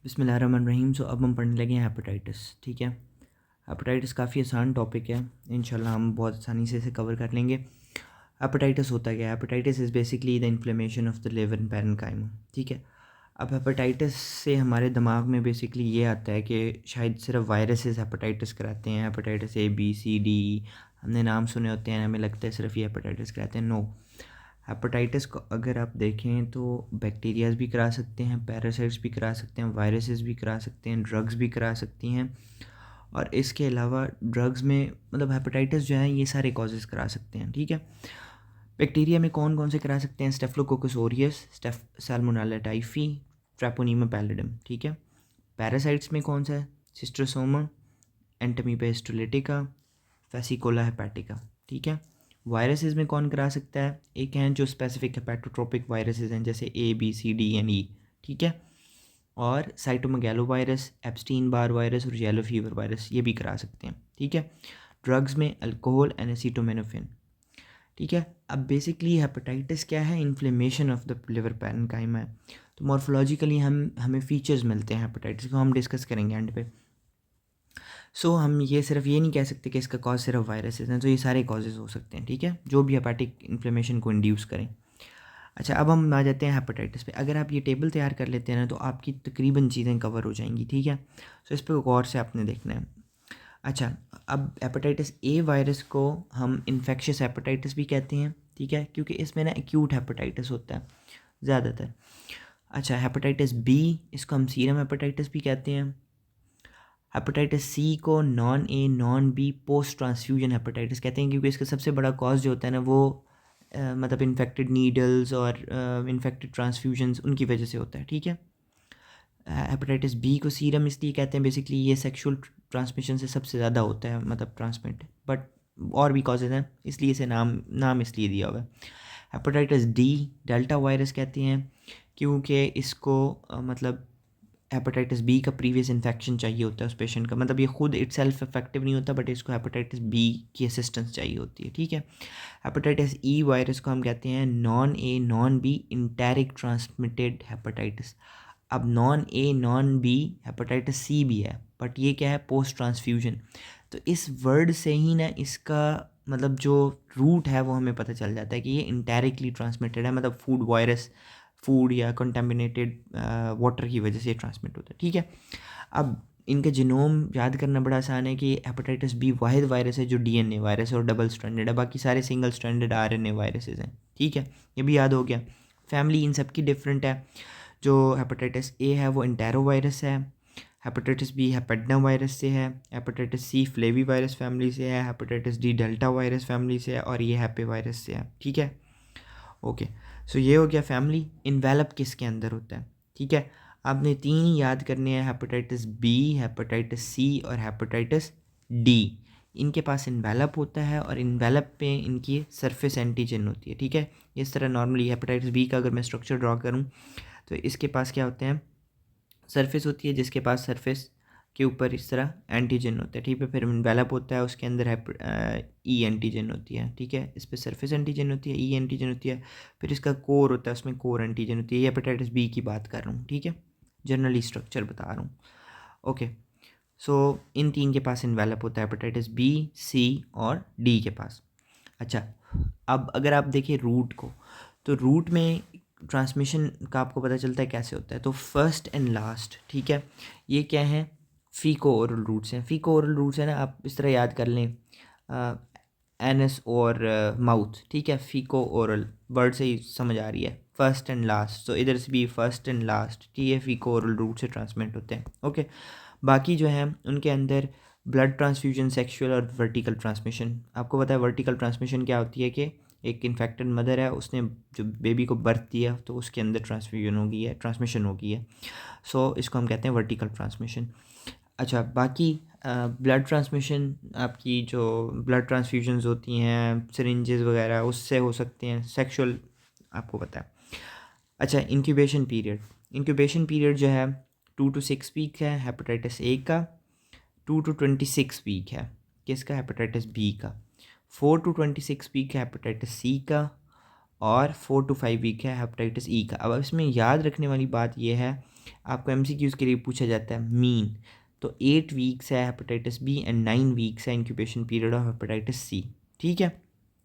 बिस्मिल्लाहिर्रहमानिर्रहीम। सो अब हम पढ़ने लगे हैं हेपेटाइटिस। ठीक है, हेपेटाइटिस काफ़ी आसान टॉपिक है, इंशाल्लाह हम बहुत आसानी से इसे कवर कर लेंगे। हेपेटाइटिस होता क्या है? Hepatitis is basically the inflammation of the liver and parenchyma. ठीक है, अब हेपेटाइटिस से हमारे दिमाग में बेसिकली ये आता है कि शायद सिर्फ वायरसेस हेपेटाइटिस कराते हैं, hepatitis A B C D, हमने नाम सुने होते हैं, हमें लगता है सिर्फ ये हेपेटाइटिस कराते हैं। नो, हेपेटाइटिस को अगर आप देखें तो बैक्टीरियाज भी करा सकते हैं, पैरासाइट्स भी करा सकते हैं, वायरसेस भी करा सकते हैं, ड्रग्स भी करा सकती हैं। और इसके अलावा ड्रग्स में मतलब हेपेटाइटिस जो है ये सारे कॉजेज़ करा सकते हैं। ठीक है, बैक्टीरिया में कौन कौन से करा सकते हैं? Staphylococcus aureus, Salmonella typhi, Treponema pallidum. ठीक है, पैरासाइट्स में कौन सा है? Schistosoma, Entamoeba histolytica, Fasciola hepatica. ठीक है, वायरसेस में कौन करा सकता है? एक हैं जो स्पेसिफिक हेपेटोट्रोपिक वायरसेस हैं, जैसे A B C D and E. ठीक है, और cytomegalo virus, Epstein Barr virus और येलो फीवर वायरस ये भी करा सकते हैं। ठीक है, ड्रग्स में अल्कोहल एंड एसिटोमेनोफिन। ठीक है, अब बेसिकली हेपेटाइटिस क्या है? Inflammation of the liver parenchyma है। तो मॉर्फोलॉजिकली हमें फीचर्स मिलते हैं हेपेटाइटिस को, हम डिस्कस करेंगे एंड पे। सो हम ये सिर्फ ये नहीं कह सकते कि इसका कॉज सिर्फ वायरसेस हैं, तो ये सारे कॉजेज़ हो सकते हैं। ठीक है, जो भी हेपेटिक इन्फ्लेमेशन को इंड्यूस करें। अच्छा, अब हम आ जाते हैं हेपेटाइटिस पे। अगर आप ये टेबल तैयार कर लेते हैं ना तो आपकी तकरीबन चीज़ें कवर हो जाएंगी। ठीक है, सो इस पर गौर से आपने देखना है। अच्छा, अब हेपेटाइटिस ए वायरस को हम इन्फेक्शियस हेपेटाइटिस भी कहते हैं। ठीक है, क्योंकि इसमें ना एक्यूट हेपेटाइटिस होता है ज़्यादातर। अच्छा, हेपेटाइटिस बी, इसको हम सीरम हेपेटाइटिस भी कहते हैं। हेपेटाइटिस सी को non A non B post transfusion hepatitis कहते हैं, क्योंकि इसका सबसे बड़ा कॉज जो होता है ना वो मतलब इन्फेक्टेड नीडल्स और इन्फेक्टेड ट्रांसफ्यूजन्स उनकी वजह से होता है। ठीक है, हेपेटाइटिस बी को सीरम इसलिए कहते हैं, बेसिकली ये सेक्सुअल ट्रांसमिशन से सबसे ज़्यादा होता है, मतलब ट्रांसमिट, बट और भी कॉजेज़ हैं, इसलिए इसे नाम इसलिए दिया हुआ है। हेपेटाइटिस डी डेल्टा वायरस कहते हैं, क्योंकि इसको मतलब हेपेटाइटिस बी का प्रीवियस इन्फेक्शन चाहिए होता है उस पेशेंट का, मतलब ये खुद इटसेल्फ इफेक्टिव नहीं होता, बट इसको हेपेटाइटिस बी की असिस्टेंस चाहिए होती है। ठीक है, हेपेटाइटिस ई वायरस को हम कहते हैं non A non B enteric transmitted hepatitis. अब non A non B hepatitis C भी है, बट ये क्या है? Post transfusion. तो इस वर्ड से ही ना इसका मतलब जो रूट है वो हमें पता चल जाता है कि ये इंटेरिकली ट्रांसमिटेड है, मतलब फूड वायरस, फूड या कंटेमिनेटेड वाटर की वजह से ट्रांसमिट होता है। ठीक है, अब इनका जिनोम याद करना बड़ा आसान है कि हेपेटाइटिस बी वाहिद वायरस है जो डीएनए वायरस है और डबल स्ट्रैंडेड है, बाकी सारे सिंगल स्ट्रैंडेड आरएनए वायरसेस हैं। ठीक है, ये भी याद हो गया। फैमिली इन सब की डिफरेंट है। जो हेपेटाइटिस ए है वो इंटेरो वायरस है, हेपेटाइटिस बी हेपेडना वायरस से है, hepatitis C flavivirus family से है, hepatitis D delta virus family से है, और ये हैपे वायरस से है। ठीक है, ओके, सो ये हो गया फैमिली। इन्वेलप किसके अंदर होता है? ठीक है, आपने तीन ही याद करने हैं, हेपेटाइटिस बी, हेपेटाइटिस सी और हेपेटाइटिस डी। इनके पास इन्वेलप होता है और इन्वेलप पे इनकी सरफेस एंटीजन होती है। ठीक है, इस तरह नॉर्मली हेपेटाइटिस बी का अगर मैं स्ट्रक्चर ड्रॉ करूँ तो इसके पास क्या होते हैं? सरफेस होती है, जिसके पास सरफेस के ऊपर इस तरह एंटीजन होता है। ठीक है, फिर इन्वेलप होता है, उसके अंदर है ई एंटीजन होती है। ठीक है, इस पर सरफेस एंटीजन होती है, ई एंटीजन होती है, फिर इसका कोर होता है, उसमें कोर एंटीजन होती है। ये हेपेटाइटिस बी की बात कर रहा हूँ। ठीक है, जनरली स्ट्रक्चर बता रहा हूँ। ओके, सो इन तीन के पास इन्वेलप होता है, हेपेटाइटिस बी, सी और डी के पास। अच्छा, अब अगर आप देखिए रूट को, तो रूट में ट्रांसमिशन का आपको पता चलता है कैसे होता है। तो फर्स्ट एंड लास्ट, ठीक है, ये क्या है? फीको ओरल रूट्स हैं। फीको ओरल रूट्स है ना, आप इस तरह याद कर लें, एनस और माउथ। ठीक है, फीको ओरल वर्ड से ही समझ आ रही है, फर्स्ट एंड लास्ट, तो इधर से भी फर्स्ट एंड लास्ट, ठीक है, फीको ओरल रूट से ट्रांसमिट होते हैं। ओके, बाकी जो है उनके अंदर ब्लड ट्रांसफ्यूजन, सेक्सुअल और वर्टिकल ट्रांसमिशन। आपको पता है वर्टिकल ट्रांसमिशन क्या होती है? कि एक इन्फेक्टेड मदर है, उसने जो बेबी को बर्थ दिया तो उसके अंदर ट्रांसफ्यूजन हो गई है, ट्रांसमिशन हो गई है। सो इसको हम कहते हैं वर्टिकल ट्रांसमिशन। अच्छा, बाकी ब्लड ट्रांसमिशन, आपकी जो ब्लड ट्रांसफ्यूजन्स होती हैं सिरिंजेस वगैरह, उससे हो सकते हैं। सेक्सुअल आपको पता है। अच्छा, इंक्यूबेशन पीरियड जो है 2 to 6 वीक है हेपेटाइटिस ए का, 2 to 26 वीक है किसका? हेपेटाइटिस बी का, 4 to 26 वीक है हेपेटाइटिस सी का, और 4 to 5 वीक है हेपेटाइटिस ई का। अब इसमें याद रखने वाली बात यह है, आपको MCQs के लिए पूछा जाता है मीन, तो 8 वीक्स है हेपेटाइटिस बी एंड 9 वीक्स है incubation period of hepatitis C. ठीक है,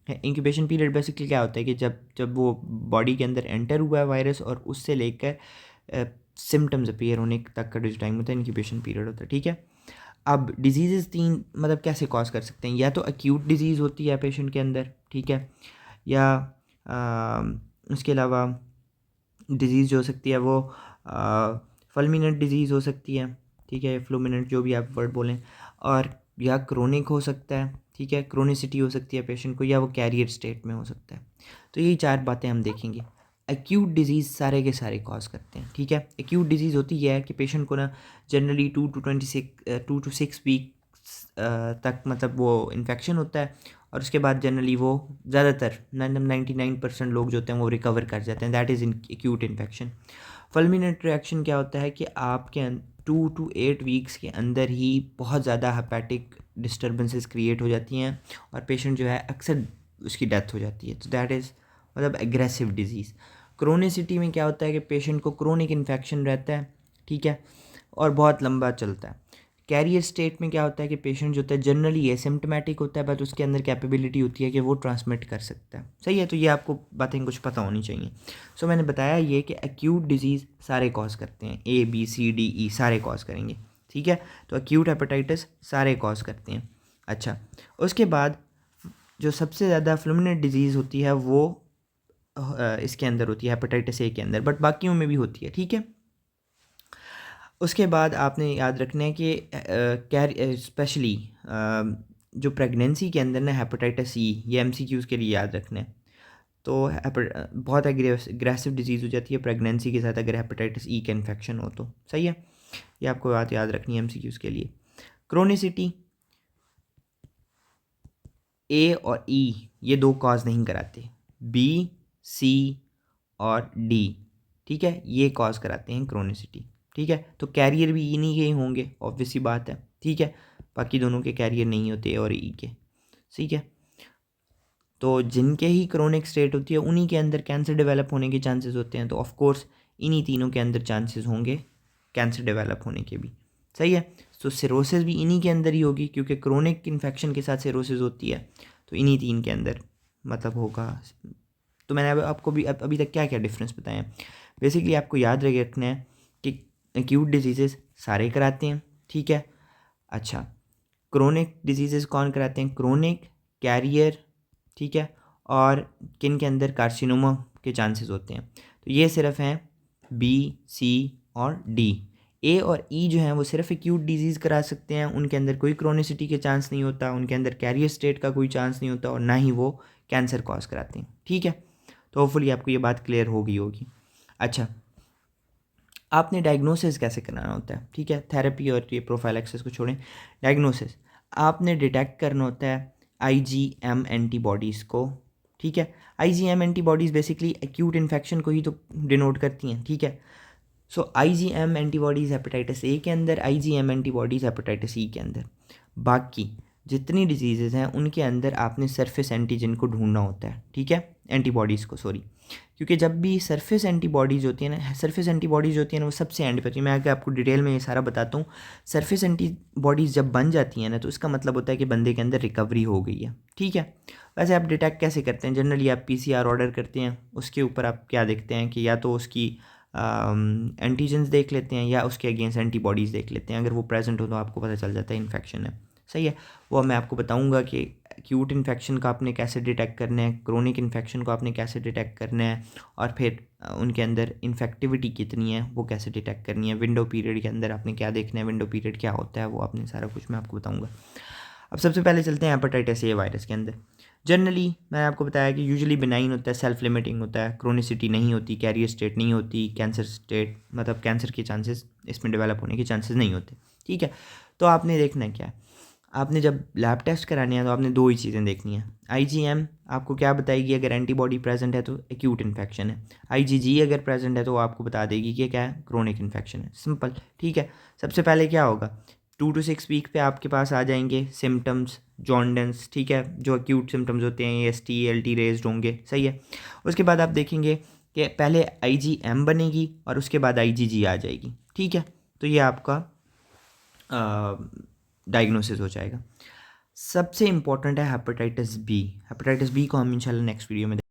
इंक्यूबेशन पीरियड बेसिकली क्या होता है कि जब वो बॉडी के अंदर एंटर हुआ है वायरस और उससे लेकर सिम्टम्स अपीयर होने तक का जो टाइम होता है इंक्यूबेशन पीरियड होता है। ठीक है, अब डिजीज़ तीन मतलब कैसे कॉज कर सकते हैं, या तो एक्यूट डिजीज़ होती है पेशेंट के अंदर, ठीक है, या उसके अलावा डिजीज़ जो हो सकती है वो फल्मिनेंट डिजीज़ हो सकती है, ठीक है, फ्लूमिनेंट जो भी आप वर्ड बोलें, और या क्रोनिक हो सकता है, ठीक है, क्रोनिसिटी हो सकती है पेशेंट को, या वो कैरियर स्टेट में हो सकता है। तो यही 4 बातें हम देखेंगे। एक्यूट डिजीज़ सारे के सारे कॉज करते हैं। ठीक है, एक्यूट डिजीज़ होती है कि पेशेंट को ना जनरली 2 to 6 वीक्स तक मतलब वो इन्फेक्शन होता है, और उसके बाद जनरली वो ज़्यादातर 99% लोग जो होते हैं वो रिकवर कर जाते हैं। That is in acute infection. Fulminant reaction क्या होता है कि आपके 2 to 8 वीक्स के अंदर ही बहुत ज़्यादा हेपेटिक डिस्टर्बेंसेस क्रिएट हो जाती हैं और पेशेंट जो है अक्सर उसकी डेथ हो जाती है। तो दैट इज़ मतलब एग्रेसिव डिजीज़। क्रोनिसिटी में क्या होता है कि पेशेंट को क्रोनिक इन्फेक्शन रहता है, ठीक है, और बहुत लंबा चलता है। कैरियर स्टेट में क्या होता है कि पेशेंट जो होता है जनरली एसिम्प्टोमेटिक होता है, बट उसके अंदर कैपेबिलिटी होती है कि वो ट्रांसमिट कर सकता है। सही है, तो ये आपको बातें कुछ पता होनी चाहिए। सो मैंने बताया ये कि एक्यूट डिजीज़ सारे कॉज करते हैं, ABCDE सारे कॉज करेंगे। ठीक है, तो एक्यूट हेपेटाइटिस सारे कॉज करते हैं। अच्छा, उसके बाद जो सबसे ज़्यादा फ्लूमिनेंट डिजीज़ होती है वो इसके अंदर होती है हेपेटाइटिस A के अंदर, बट बाकियों में भी होती है। ठीक है, उसके बाद आपने याद रखना है कि स्पेशली जो प्रेगनेंसी के अंदर ना हेपेटाइटिस E, ये MCQs के लिए याद रखना है। तो बहुत एग्रेसिव डिजीज़ हो जाती है प्रेगनेंसी के साथ अगर हेपेटाइटिस E का इन्फेक्शन हो तो। सही है, ये आपको बात याद रखनी है MCQs के लिए। क्रोनिसिटी A और E ये 2 कॉज नहीं कराते, B, C और D, ठीक है, ये कॉज कराते हैं क्रोनिसिटी। ठीक है, तो कैरियर भी इन्हीं के ही होंगे, ऑब्वियसली बात है। ठीक है, बाकी दोनों के कैरियर नहीं होते और E के। ठीक है, तो जिनके ही क्रोनिक स्टेट होती है उन्हीं के अंदर कैंसर डेवलप होने के चांसेस होते हैं। तो ऑफ कोर्स इन्हीं तीनों के अंदर चांसेस होंगे कैंसर डेवलप होने के भी। सही है, तो सिरोसिस भी इन्हीं के अंदर ही होगी क्योंकि क्रोनिक इन्फेक्शन के साथ सिरोसिस होती है, तो इन्हीं तीन के अंदर मतलब होगा। तो मैंने आपको भी अभी तक क्या क्या डिफरेंस बताए हैं। बेसिकली आपको याद रखना है कि एक्यूट डिजीज़ेस सारे कराते हैं। ठीक है, अच्छा, क्रोनिक डिजीज़ेस कौन कराते हैं, क्रोनिक, कैरियर, ठीक है, और किन के अंदर कार्सिनोमा के चांसेस होते हैं। तो ये सिर्फ हैं B, C और D। A और E जो हैं वो सिर्फ एक्यूट डिजीज़ करा सकते हैं, उनके अंदर कोई क्रोनिसिटी के चांस नहीं होता, उनके अंदर कैरियर स्टेट का कोई चांस नहीं होता, और ना ही वो कैंसर कॉज कराते हैं। ठीक है, तो होपफुली आपको ये बात क्लियर हो गई होगी। अच्छा, आपने डायग्नोसिस कैसे कराना होता है। ठीक है, थेरेपी और ये प्रोफाइलैक्सिस को छोड़ें, डायग्नोसिस आपने डिटेक्ट करना होता है IgM एंटीबॉडीज़ को। ठीक है, IgM antibodies basically acute infection को ही तो डिनोट करती हैं। ठीक है, सो IgM एंटीबॉडीज़ हेपेटाइटिस A के अंदर, IgM एंटीबॉडीज़ हेपेटाइटिस E के अंदर। बाकी जितनी डिजीज़ेज़ हैं उनके अंदर आपने सरफेस एंटीजन को ढूंढना होता है। ठीक है, एंटीबॉडीज़ को, सॉरी, क्योंकि जब भी सरफेस एंटीबॉडीज़ होती है ना, सरफेस एंटीबॉडीज़ होती है ना वो सबसे एंड पे होती है। मैं आगे आपको डिटेल में ये सारा बताता हूँ। सरफेस एंटीबॉडीज़ जब बन जाती हैं ना तो इसका मतलब होता है कि बंदे के अंदर रिकवरी हो गई है। ठीक है, वैसे आप डिटेक्ट कैसे करते हैं, जनरली आप PCR ऑर्डर करते हैं, उसके ऊपर आप क्या देखते हैं कि या तो उसकी एंटीजन्स देख लेते हैं या उसके अगेंस्ट एंटीबॉडीज़ देख लेते हैं। अगर वो प्रेजेंट हो तो आपको पता चल जाता है इन्फेक्शन है। सही है, वो मैं आपको बताऊंगा कि एक्यूट इन्फेक्शन को आपने कैसे डिटेक्ट करना है, क्रोनिक इन्फेक्शन को आपने कैसे डिटेक्ट करना है, और फिर उनके अंदर इन्फेक्टिविटी कितनी है वो कैसे डिटेक्ट करनी है। विंडो पीरियड के अंदर आपने क्या देखना है, विंडो पीरियड क्या होता है, वो आपने सारा कुछ मैं आपको बताऊँगा। अब सबसे पहले चलते हैं हेपेटाइटिस A वायरस के अंदर। जनरली मैंने आपको बताया कि यूजुअली बिनाइन होता है, सेल्फ लिमिटिंग होता है, क्रोनिसिटी नहीं होती, कैरियर स्टेट नहीं होती, कैंसर स्टेट मतलब कैंसर के चांसेस इसमें डेवलप होने के चांसेस नहीं होते। ठीक है, तो आपने देखना है क्या है, आपने जब लैब टेस्ट कराने हैं तो आपने 2 ही चीज़ें देखनी है। IgM आपको क्या बताएगी, अगर एंटीबॉडी प्रेजेंट है तो एक्यूट इन्फेक्शन है। IgG अगर प्रेजेंट है तो वो आपको बता देगी कि क्या है, क्रोनिक इन्फेक्शन है। सिंपल। ठीक है, सबसे पहले क्या होगा, 2 to 6 वीक पे आपके पास आ जाएंगे सिम्टम्स, जॉन्डिस, ठीक है, जो एक्यूट सिम्टम्स होते हैं, AST LT रेज्ड होंगे। सही है, उसके बाद आप देखेंगे कि पहले IgM बनेगी और उसके बाद IgG आ जाएगी। ठीक है, तो ये आपका डायग्नोसिस हो जाएगा। सबसे इम्पॉर्टेंट है हेपेटाइटिस बी। हेपेटाइटिस बी को हम इंशाल्लाह नेक्स्ट वीडियो में